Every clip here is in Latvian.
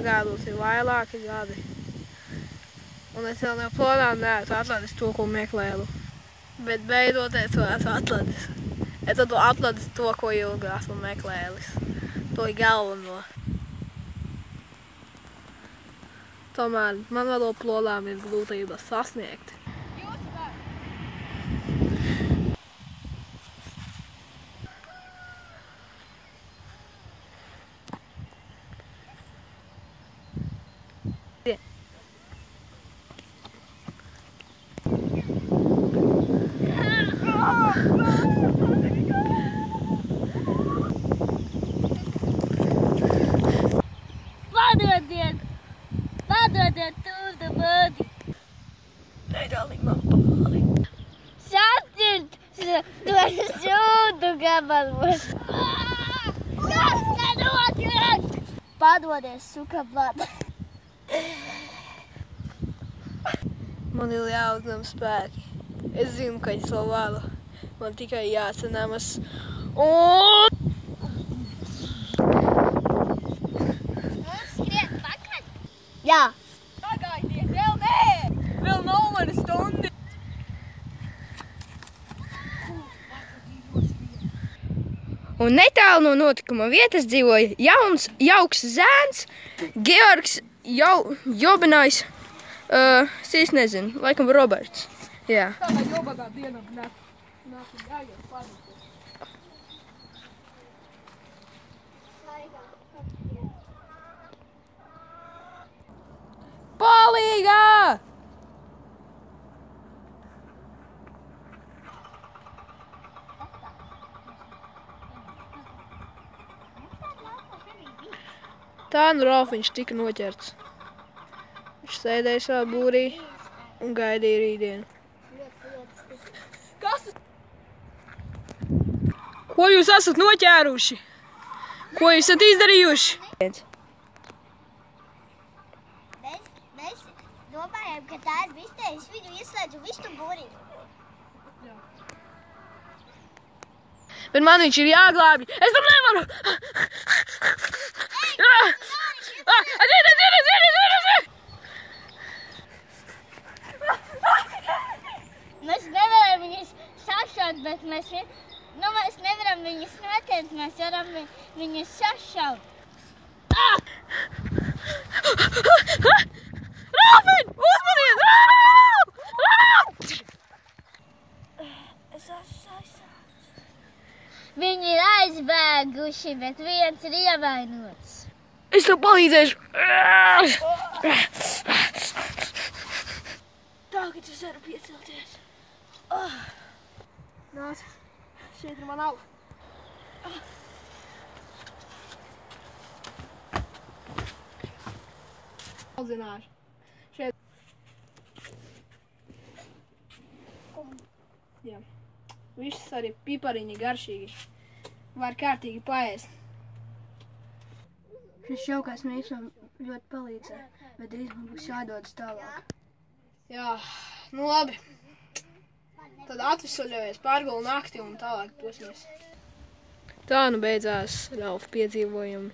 pagādos ir vairāki gadi. Un es vēl joprojām neesmu atradis to, ko meklēju. Bet beidzot es to esmu atradis. Es esmu atradis to, ko ilgi esmu meklējis. To ir galveno. Tomēr man vēl joprojām ir grūtības sasniegt. Padodiet tūdu bodi. Nedalīgi man pali. Satirt to sūdu gabalos. Kas nedodiet? Padodies, suka blada. Man ir jāuzņem spēki. Es zinu, ka es vēl varu. Man tikai jācenamas. Un... Skriet pakaļ? Jā. Pagaidiet, vēl nē! Vēl nav mana stundi. Un netālu no notikuma vietas dzīvoja jauns, jauks zēns, Georgs Jobenājs, es nezinu, laikam Roberts. Jā. Tādā jobagā dienā nāk jāiet padīt. Palīgā! Tā nu Ralfiņš tika noķerts. Viņš sēdēja savā būrī un gaidīja rītdienu. Kas tas? Ko jūs esat noķēruši? Ko jūs esat izdarījuši? Mēs domājam, ka tā ir vistē. Es viņu ieslēdzu vistu būrī. Bet man viņš ir jāglābj. Es tam nevaru! Mēs nevaram viņus sašaut, bet mēs nevaram viņus noķert, mēs varam viņus sašaut. Rāfiņ! Uzmaniet! Es esmu sašauts. Viņi ir aizbēguši, bet viens ir ievainots. Es tev palīdzēšu! Tagad es varu piecelties. Nāc, šeit ir man auga. Audzināšu. Šeit. Jā. Viss arī pipariņi garšīgi. Var kārtīgi paēst. Šis jaukais mīks man ļoti palīdzēja, bet drīz man būs jādodas tālāk. Jā, nu labi. Tad atvesaļojies, pārgulu nakti un tālāk dosimies. Tā nu beidzās Ralfa piedzīvojumi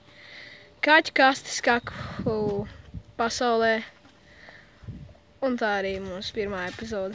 kaķu kastes kaku pasaulē. Un tā arī mūsu pirmā epizode.